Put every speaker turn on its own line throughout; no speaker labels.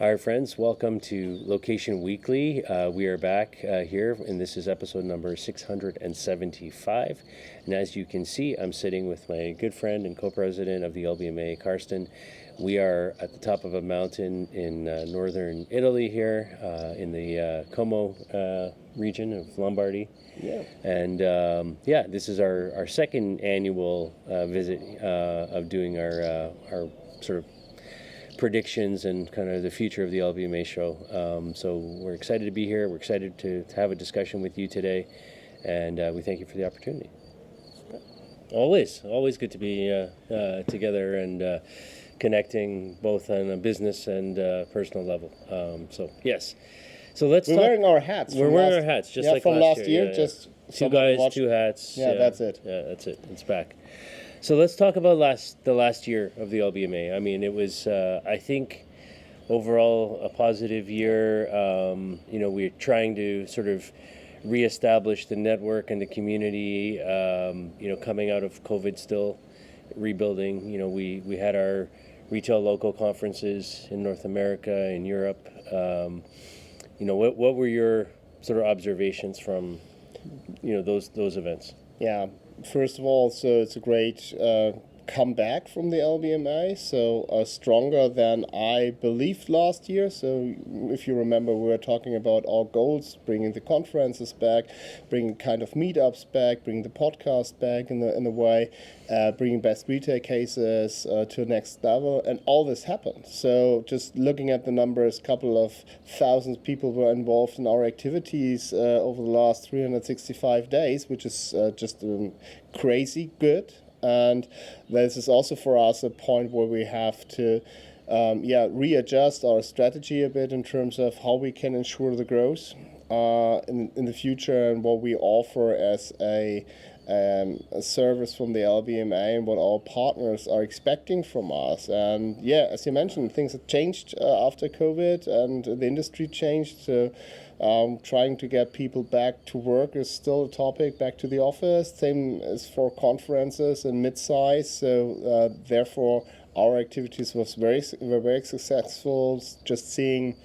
All right, friends, welcome to Location Weekly. We are back here, and this is episode number 675. And as you can see, I'm sitting with my good friend and co-president of the LBMA, Karsten. We are at the top of a mountain in northern Italy here, in the Como region of Lombardy.
Yeah.
And this is our second annual visit of doing our sort of predictions and kind of the future of the LBMA show. So we're excited to be here. We're excited to have a discussion with you today, and we thank you for the opportunity. Always good to be together and connecting both on a business and personal level. So yes. So let's
We're
talk.
wearing our hats.
We're wearing our hats just like
from last year.
Yeah.
Just
two guys, two hats.
Yeah, that's it.
Yeah, that's it. It's back. So let's talk about the last year of the LBMA. I mean, it was, I think, overall a positive year. We're trying to sort of reestablish the network and the community, coming out of COVID still, rebuilding. We had our retail local conferences in North America, in Europe. What were your sort of observations from, those events?
Yeah. First of all, so it's a great comeback from the LBMA, so stronger than I believed last year. So if you remember, we were talking about our goals, bringing the conferences back, bringing kind of meetups back, bringing the podcast back in a way, bringing best retail cases to the next level, and all this happened. So just looking at the numbers, a couple of thousands people were involved in our activities over the last 365 days, which is just crazy good. And this is also for us a point where we have to readjust our strategy a bit in terms of how we can ensure the growth in the future, and what we offer as a service from the LBMA and what our partners are expecting from us. And as you mentioned, things have changed after COVID, and the industry changed. So trying to get people back to work is still a topic, back to the office. Same as for conferences and mid-size. So therefore, our activities were very successful. Just seeing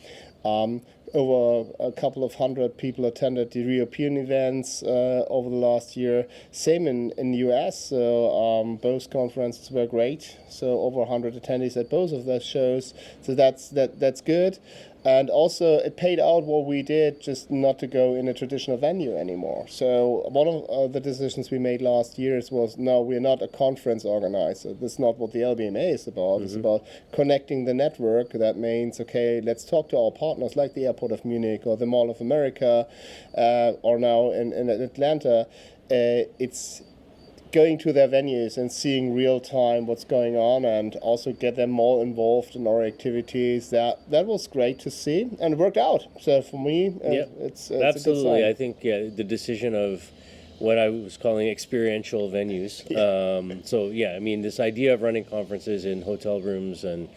over a couple of hundred people attended the European events over the last year. Same in the US. So both conferences were great. So over 100 attendees at both of those shows. So that's good. And also, it paid out what we did, just not to go in a traditional venue anymore. So one of the decisions we made last year was, no, we're not a conference organizer. That's not what the LBMA is about. Mm-hmm. It's about connecting the network. That means, okay, let's talk to our partners like the Airport of Munich or the Mall of America, or now in Atlanta. It's going to their venues and seeing real time what's going on, and also get them more involved in our activities. That was great to see, and it worked out. So for me, it's
absolutely.
A good sign.
I think the decision of what I was calling experiential venues. This idea of running conferences in hotel rooms and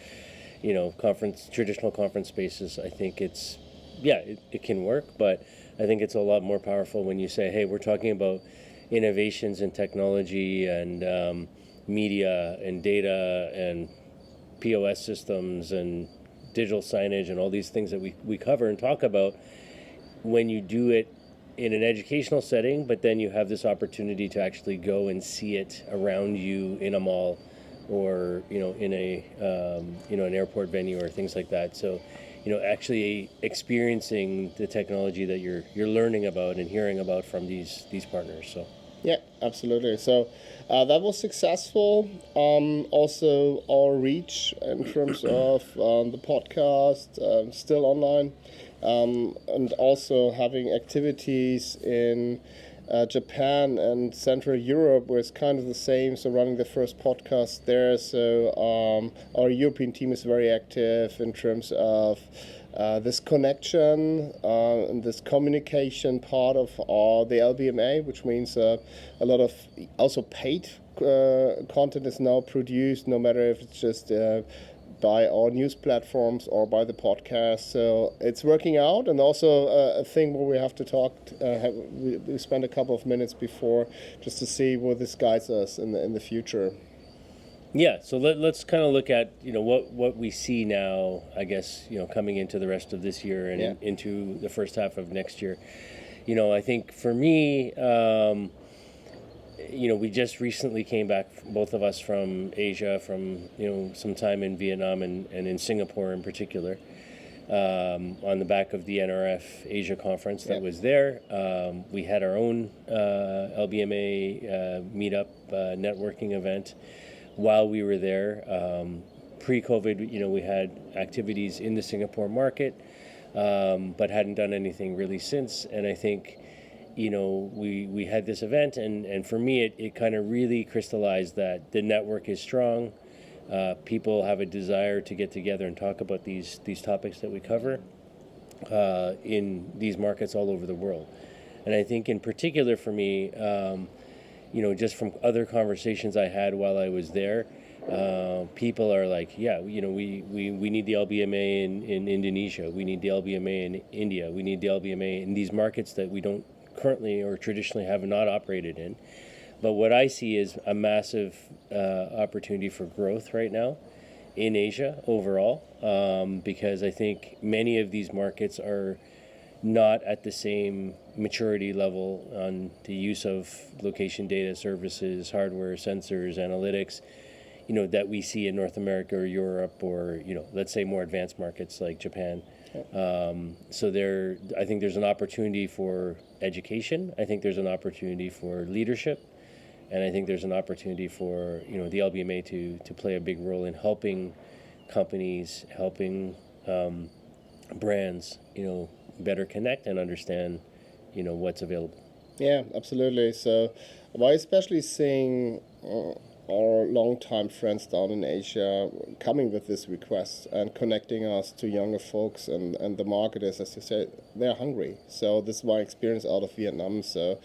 traditional conference spaces. I think it can work, but I think it's a lot more powerful when you say, hey, we're talking about innovations in technology and media and data and POS systems and digital signage and all these things that we cover and talk about. When you do it in an educational setting, but then you have this opportunity to actually go and see it around you in a mall or in a an airport venue or things like that. So actually experiencing the technology that you're learning about and hearing about from these partners. So
yeah, absolutely. So that was successful. Also, our reach in terms of the podcast still online, and also having activities in Japan and Central Europe, where it's kind of the same. So running the first podcast there. So our European team is very active in terms of this connection and this communication part of the LBMA, which means a lot of also paid content is now produced, no matter if it's just by our news platforms or by the podcast. So it's working out, and also a thing where we have to talk. We spent a couple of minutes before just to see where this guides us in the future.
Yeah, so let's kind of look at what we see now. I guess coming into the rest of this year and
Yeah.
into the first half of next year. I think for me, we just recently came back, both of us, from Asia, from some time in Vietnam and in Singapore in particular, on the back of the NRF Asia conference that was there. We had our own LBMA meetup networking event while we were there. Pre-COVID, we had activities in the Singapore market, but hadn't done anything really since. And I think, we had this event, and for me, it kind of really crystallized that the network is strong. People have a desire to get together and talk about these topics that we cover in these markets all over the world. And I think in particular for me, just from other conversations I had while I was there, people are like, yeah, we need the LBMA in Indonesia. We need the LBMA in India. We need the LBMA in these markets that we don't currently or traditionally have not operated in. But what I see is a massive opportunity for growth right now in Asia overall, because I think many of these markets are not at the same maturity level on the use of location data services, hardware, sensors, analytics, that we see in North America or Europe or, let's say more advanced markets like Japan. So I think there's an opportunity for education. I think there's an opportunity for leadership. And I think there's an opportunity for, the LBMA to play a big role in helping companies, helping brands, better connect and understand, what's available.
Yeah, absolutely. So by especially seeing our longtime friends down in Asia coming with this request and connecting us to younger folks, and the market is, as you said, they're hungry. So this is my experience out of Vietnam. So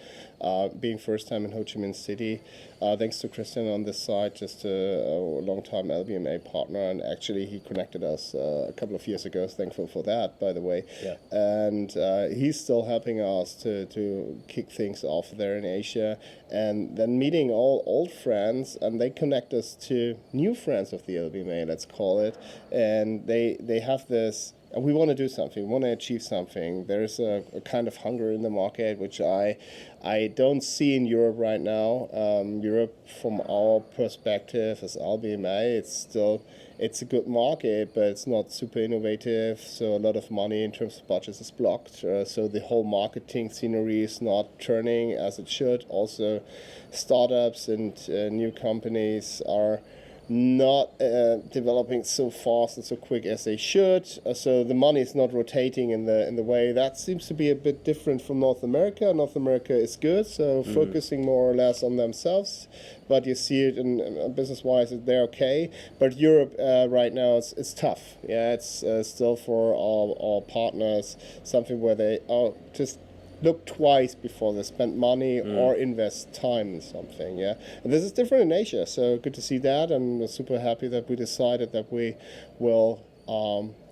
being first time in Ho Chi Minh City, thanks to Christian on this side, just a long-time LBMA partner, and actually he connected us a couple of years ago. Thankful for that, by the way.
Yeah.
And he's still helping us to kick things off there in Asia, and then meeting all old friends, and they connect us to new friends of the LBMA, let's call it, and they have this. We want to do something. We want to achieve something. There's a kind of hunger in the market, which I don't see in Europe right now. Europe, from our perspective as LBMA, it's a good market, but it's not super innovative. So a lot of money in terms of budgets is blocked. So the whole marketing scenery is not turning as it should. Also, startups and new companies are not developing so fast and so quick as they should. So the money is not rotating in the way. That seems to be a bit different from North America. North America is good, so focusing more or less on themselves. But you see it in business-wise, they're okay. But Europe right now it's tough. Yeah, it's still for our partners something where they just look twice before they spend money or invest time in something, yeah. And this is different in Asia, so good to see that, and we're super happy that we decided that we will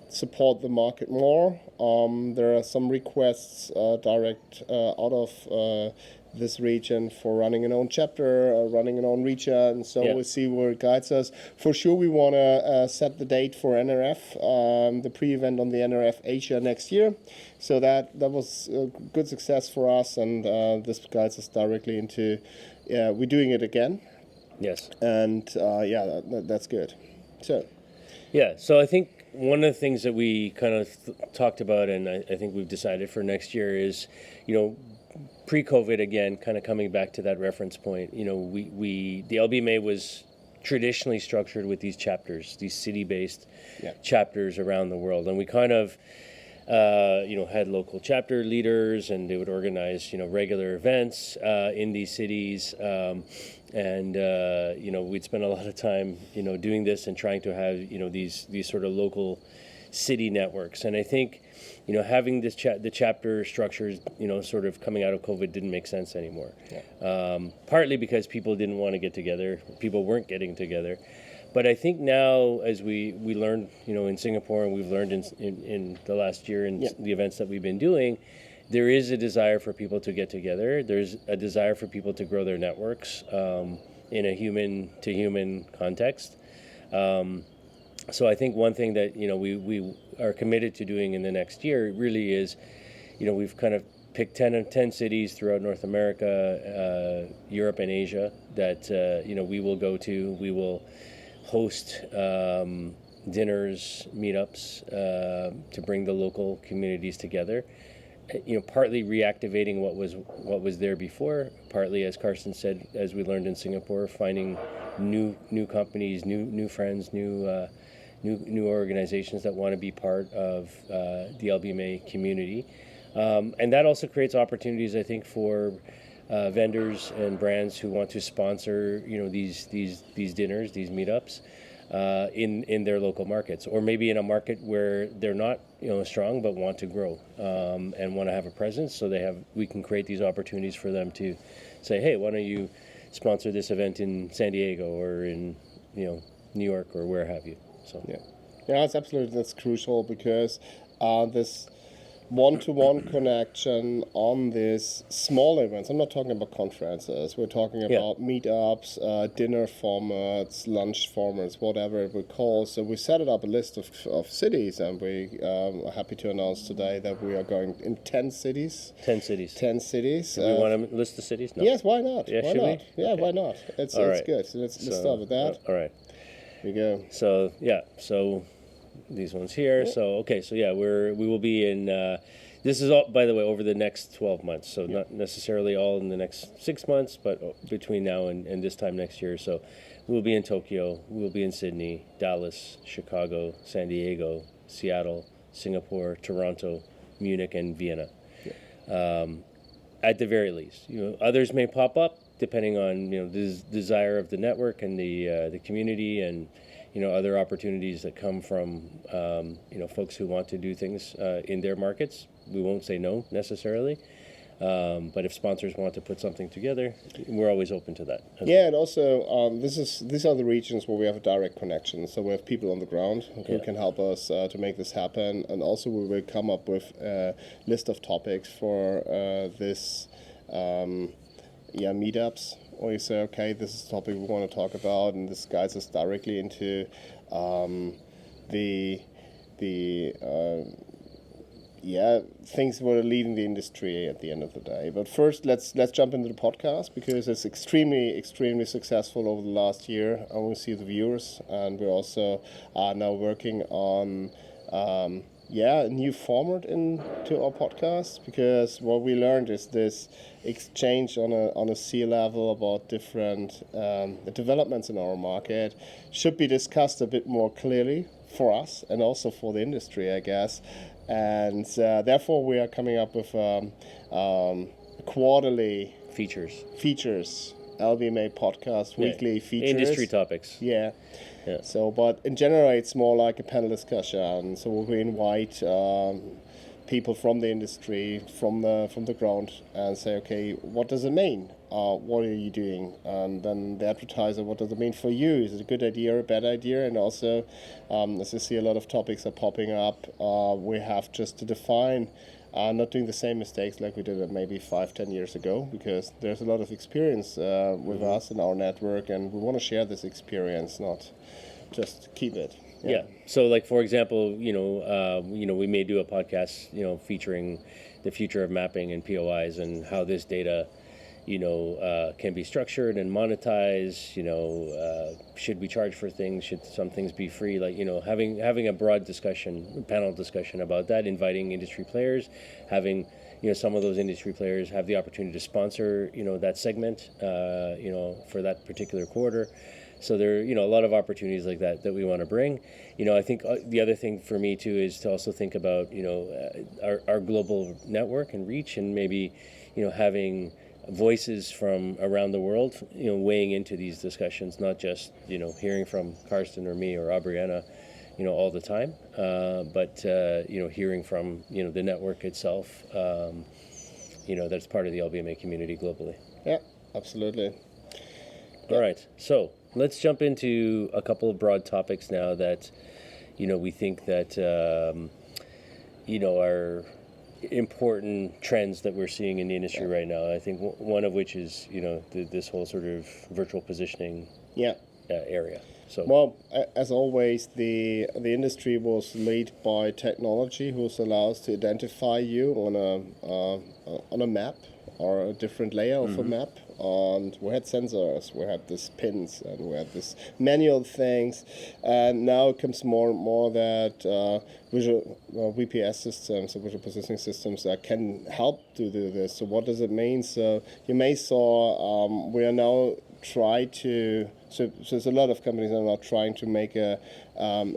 support the market more. There are some requests direct out of this region for running an own chapter, running an own region, so we'll see where it guides us. For sure, we want to set the date for NRF, the pre-event on the NRF Asia next year. So that was a good success for us, and this guides us directly into, we're doing it again.
Yes.
And that's good. So.
Yeah, so I think one of the things that we kind of talked about, and I think we've decided for next year is, pre-COVID, again, kind of coming back to that reference point, the LBMA was traditionally structured with these chapters, these city-based chapters around the world. And we kind of, had local chapter leaders, and they would organize, regular events in these cities. And we'd spend a lot of time, doing this and trying to have, these sort of local city networks. And I think, having this the chapter structures, sort of coming out of COVID didn't make sense anymore. Partly because people didn't want to get together, people weren't getting together. But I think now, as we learned, in Singapore, and we've learned in the last year in the events that we've been doing, there is a desire for people to get together. There's a desire for people to grow their networks. in a human to human context. So I think one thing that we are committed to doing in the next year really is, we've kind of picked 10 cities throughout North America, Europe, and Asia that we will go to. We will host dinners, meetups to bring the local communities together. Partly reactivating what was there before. Partly, as Carsten said, as we learned in Singapore, finding new companies, new friends, new organizations that want to be part of the LBMA community. And that also creates opportunities, I think, for vendors and brands who want to sponsor, these dinners, these meetups, in their local markets, or maybe in a market where they're not, strong but want to grow and want to have a presence. So we can create these opportunities for them to say, hey, why don't you sponsor this event in San Diego or in, New York or where have you. So
it's absolutely, that's crucial, because this one-to-one connection on these small events. I'm not talking about conferences. We're talking about meetups, dinner formats, lunch formats, whatever it would call. So we set it up a list of cities, and we are happy to announce today that we are going in 10 cities.
10 cities.
10 cities.
Do we want to list the cities? No.
Yes, why not?
Yeah,
why
should
not?
we?
Yeah,
Okay.
why not? It's
right.
good. So let's start with that.
All right.
Here we go.
So these ones here.
Yeah.
So we will be in. This is all, by the way, over the next 12 months. So not necessarily all in the next 6 months, but between now and this time next year. So we'll be in Tokyo. We'll be in Sydney, Dallas, Chicago, San Diego, Seattle, Singapore, Toronto, Munich, and Vienna. At the very least, others may pop up depending on the desire of the network and the community, and other opportunities that come from folks who want to do things in their markets. We won't say no necessarily, but if sponsors want to put something together, we're always open to that.
Yeah, and also these are the regions where we have a direct connection. So we have people on the ground who can help us to make this happen, and also we will come up with a list of topics for this meetups. Or you say, okay, this is a topic we want to talk about, and this guides us directly into things that are leading the industry at the end of the day. But first, let's jump into the podcast, because it's extremely successful over the last year. I want to see the viewers, and we also are now working on a new format into our podcast, because what we learned is this exchange on a sea level about different developments in our market should be discussed a bit more clearly for us and also for the industry, I guess. And therefore we are coming up with quarterly
features,
LBMA podcast, weekly features.
Industry topics.
Yeah. So, but in general, it's more like a panel discussion. So we invite people from the industry, from the ground, and say, okay, what does it mean? What are you doing? And then the advertiser, what does it mean for you? Is it a good idea or a bad idea? And also, as you see, a lot of topics are popping up. We have just to define. Not doing the same mistakes like we did maybe 5-10 years ago, because there's a lot of experience with us in our network, and we want to share this experience, not just keep it.
Yeah. So, like, for example, we may do a podcast, featuring the future of mapping and POIs and how this data, can be structured and monetized. Should we charge for things? Should some things be free? Like, having a broad discussion, panel discussion about that, inviting industry players, having some of those industry players have the opportunity to sponsor that segment, for that particular quarter. So there are, a lot of opportunities like that we want to bring. I think the other thing for me too is to also think about, our global network and reach, and maybe, having voices from around the world, weighing into these discussions, not just, hearing from Carsten or me or Abriana, all the time, but, hearing from, the network itself, that's part of the LBMA community globally.
Yeah, absolutely.
All right. So let's jump into a couple of broad topics now that, we think that, are important trends that we're seeing in the industry right now. I think one of which is, this whole sort of virtual positioning
Yeah.
area. So
Well, as always, the industry was led by technology, who allows to identify you on a map or a different layer of a map. And we had sensors, we had these pins, and we had this manual things. And now it comes more and more that visual VPS systems, so visual positioning systems, that can help to do this. So what does it mean? So you may saw we are now so there's a lot of companies that are now trying to make a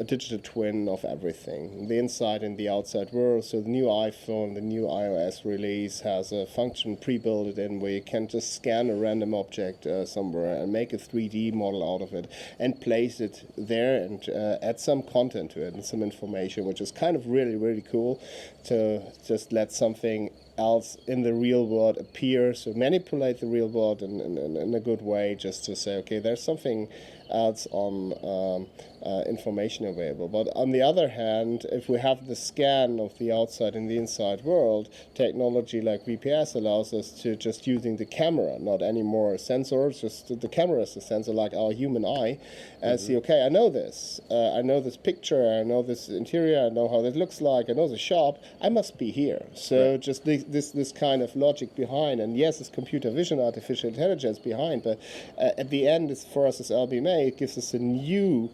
digital twin of everything, the inside and the outside world. So the new iPhone, the new iOS release has a function pre-built in where you can just scan a random object somewhere and make a 3D model out of it and place it there and add some content to it and some information, which is kind of really, really cool to just let something else in the real world appear, so manipulate the real world in a good way, just to say, okay, there's something else on information available. But on the other hand, if we have the scan of the outside and the inside world, technology like VPS allows us to just using the camera, not anymore sensors, just the camera as a sensor like our human eye, and see, okay, I know this picture, I know this interior, I know how that looks like, I know the shop, I must be here. So just this kind of logic behind, and yes, it's computer vision, artificial intelligence behind, but at the end, it's, for us as LBMA, it gives us a new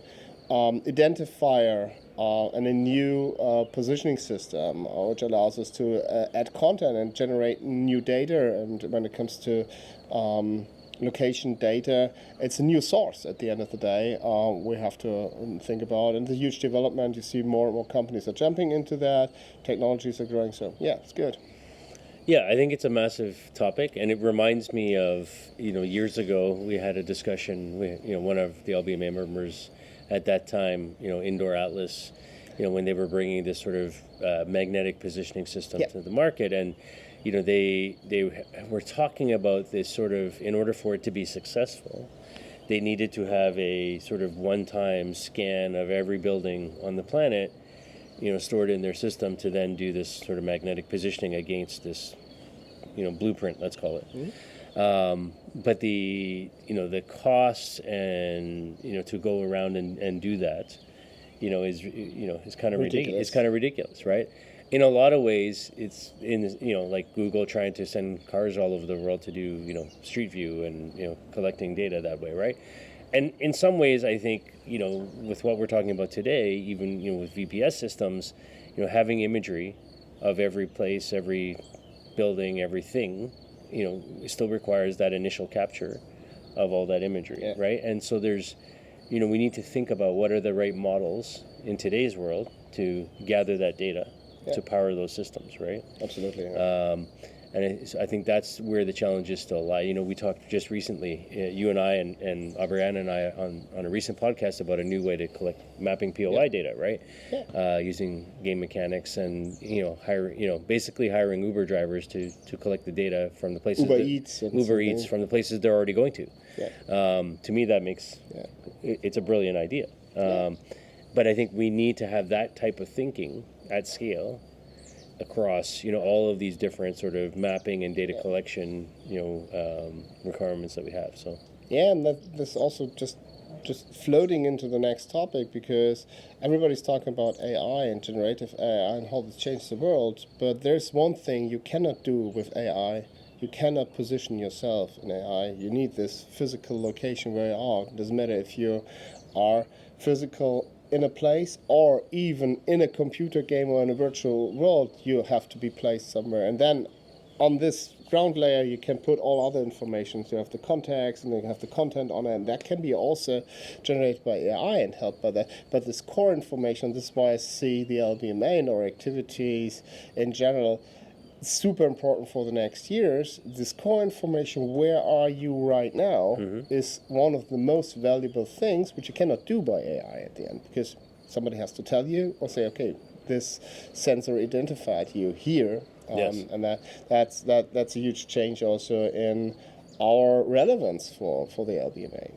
identifier and a new positioning system, which allows us to add content and generate new data. And when it comes to location data, it's a new source at the end of the day. We have to think about, and the huge development, you see more and more companies are jumping into that, technologies are growing, so yeah, it's good.
yeah, I think it's a massive topic, and it reminds me of, years ago we had a discussion with, one of the LBMA members at that time, Indoor Atlas, when they were bringing this sort of magnetic positioning system to the market, and they were talking about this sort of, in order for it to be successful, they needed to have a sort of one-time scan of every building on the planet, stored in their system, to then do this sort of magnetic positioning against this, blueprint, let's call it. But the costs and to go around and do that, is kind of ridiculous. It's kind of ridiculous, right? In a lot of ways, it's like Google trying to send cars all over the world to do Street View and collecting data that way, right? And in some ways, I think with what we're talking about today, even with VPS systems, having imagery of every place, every building, everything, still requires that initial capture of all that imagery, right? And so there's, we need to think about what are the right models in today's world to gather that data to power those systems, right?
Absolutely.
And I think that's where the challenges still lie. We talked just recently, you and I and Abrianna and I on a recent podcast about a new way to collect mapping POI data, right? Using game mechanics and basically hiring Uber drivers to collect the data from the places Uber Eats from the places they're already going to. To me, that makes it's a brilliant idea. But I think we need to have that type of thinking at scale across all of these different sort of mapping and data collection requirements that we have. So
and that's also just floating into the next topic, because everybody's talking about AI and generative AI and how this changed the world, but there's one thing you cannot do with AI. You cannot position yourself in AI. You need this physical location where you are. It doesn't matter if you are physical in a place or even in a computer game or in a virtual world, you have to be placed somewhere. And then on this ground layer, you can put all other information. So you have the context and you have the content on it, and that can be also generated by AI and helped by that. But this core information, this is why I see the LBMA and our activities in general super important for the next years. This core information, where are you right now, is one of the most valuable things, which you cannot do by AI at the end, because somebody has to tell you or say, okay, this sensor identified you here, and that's a huge change also in our relevance for the LBMA.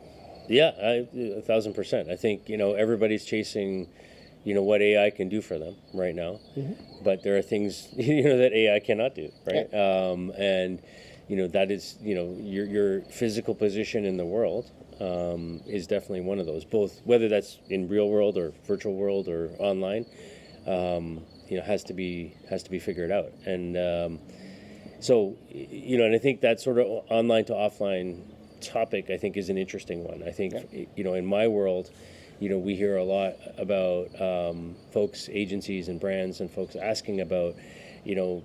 Yeah, 1,000%. I think everybody's chasing what AI can do for them right now, but there are things that AI cannot do, right?
Yeah.
And that is your physical position in the world is definitely one of those. Both whether that's in real world or virtual world or online, has to be figured out. And so and I think that sort of online to offline topic I think is an interesting one. I think in my world, we hear a lot about folks, agencies and brands and folks asking about,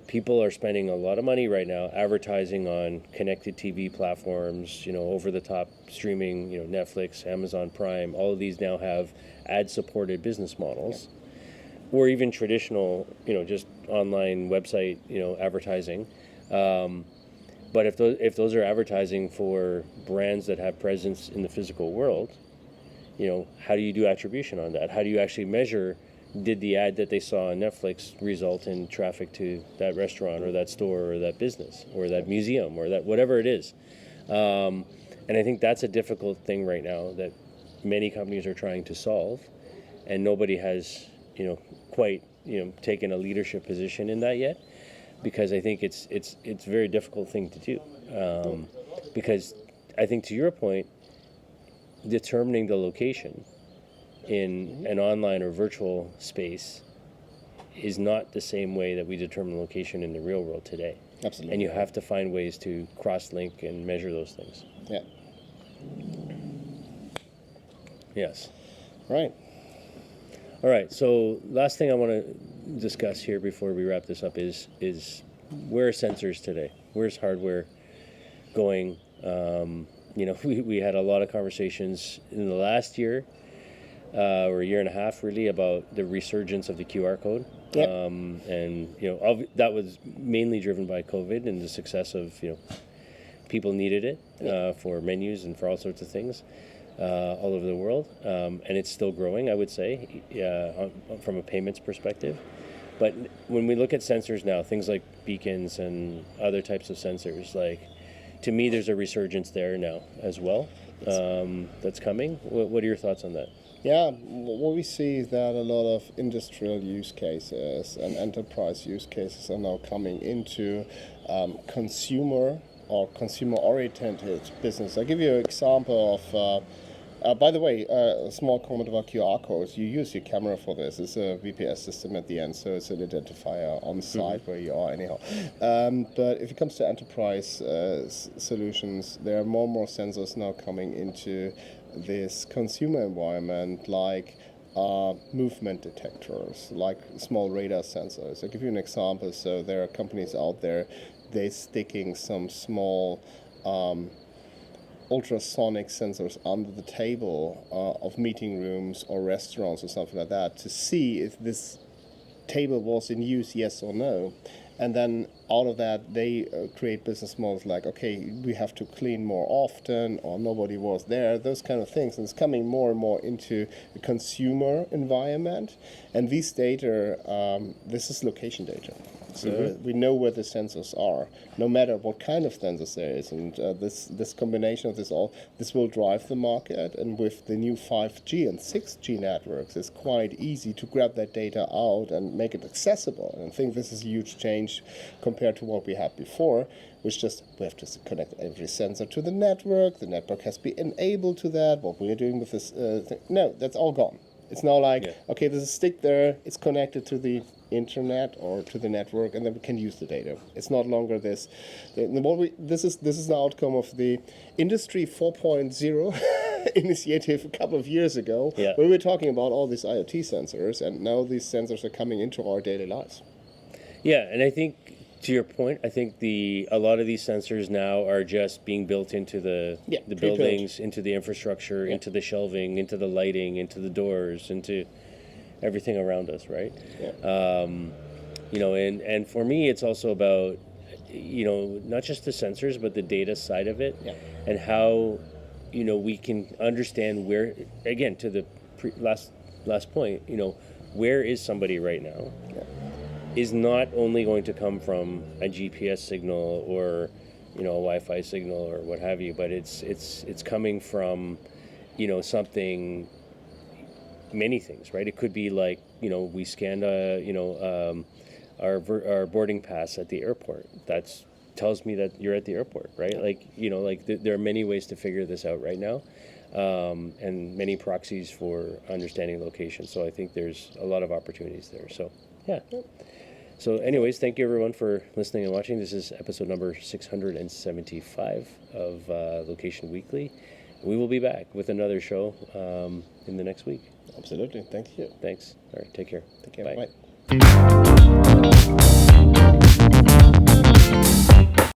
people are spending a lot of money right now advertising on connected TV platforms, over the top streaming, Netflix, Amazon Prime, all of these now have ad supported business models, or even traditional, just online website, advertising. But if those are advertising for brands that have presence in the physical world, how do you do attribution on that? How do you actually measure, did the ad that they saw on Netflix result in traffic to that restaurant or that store or that business or that museum or that whatever it is? And I think that's a difficult thing right now that many companies are trying to solve, and nobody has, quite, taken a leadership position in that yet, because I think it's a very difficult thing to do. Because I think, to your point, determining the location in an online or virtual space is not the same way that we determine location in the real world today.
Absolutely.
And you have to find ways to cross-link and measure those things.
Yeah.
Yes.
Right.
All right. So last thing I want to discuss here before we wrap this up is where are sensors today? Where's hardware going? We had a lot of conversations in the last year or a year and a half, really, about the resurgence of the QR code.
Yep.
And that was mainly driven by COVID and the success of people needed it for menus and for all sorts of things all over the world. And it's still growing, I would say, from a payments perspective. But when we look at sensors now, things like beacons and other types of sensors, to me, there's a resurgence there now as well that's coming. What are your thoughts on that?
Yeah, what we see is that a lot of industrial use cases and enterprise use cases are now coming into consumer or consumer-oriented business. I'll give you an example of, by the way, a small comment about QR codes. You use your camera for this. It's a VPS system at the end, so it's an identifier on site where you are anyhow. But if it comes to enterprise solutions, there are more and more sensors now coming into this consumer environment, like movement detectors, like small radar sensors. I'll give you an example. So there are companies out there, they're sticking some small ultrasonic sensors under the table of meeting rooms or restaurants or something like that to see if this table was in use, yes or no. And then out of that, they create business models like, okay, we have to clean more often, or nobody was there, those kind of things. And it's coming more and more into the consumer environment. And these data, this is location data. So we know where the sensors are, no matter what kind of sensors there is. And this combination of this will drive the market. And with the new 5G and 6G networks, it's quite easy to grab that data out and make it accessible. And I think this is a huge change compared to what we had before, which just we have to connect every sensor to the network. The network has to be enabled to that. What we're doing with this thing. No, that's all gone. It's now like, okay, there's a stick there, it's connected to the internet or to the network, and then we can use the data. It's not longer this. This is the outcome of the Industry 4.0 initiative a couple of years ago, where we were talking about all these IoT sensors, and now these sensors are coming into our daily lives.
Yeah, and I think, to your point, I think a lot of these sensors now are just being built into the buildings, into the infrastructure, into the shelving, into the lighting, into the doors, into everything around us, right?
Yeah.
And for me, it's also about, not just the sensors, but the data side of it, and how, we can understand where, again, to the last point, where is somebody right now? Is not only going to come from a GPS signal or a Wi-Fi signal or what have you, but it's coming from something many things, right? It could be like, we scanned our boarding pass at the airport. That's tells me that you're at the airport, right? Like, there are many ways to figure this out right now, and many proxies for understanding location. So I think there's a lot of opportunities there. So, yeah. So anyways, thank you everyone for listening and watching. This is episode number 675 of Location Weekly. We will be back with another show in the next week.
Absolutely. Thank you.
Thanks. All right. Take care.
Take care.
Bye.
Bye.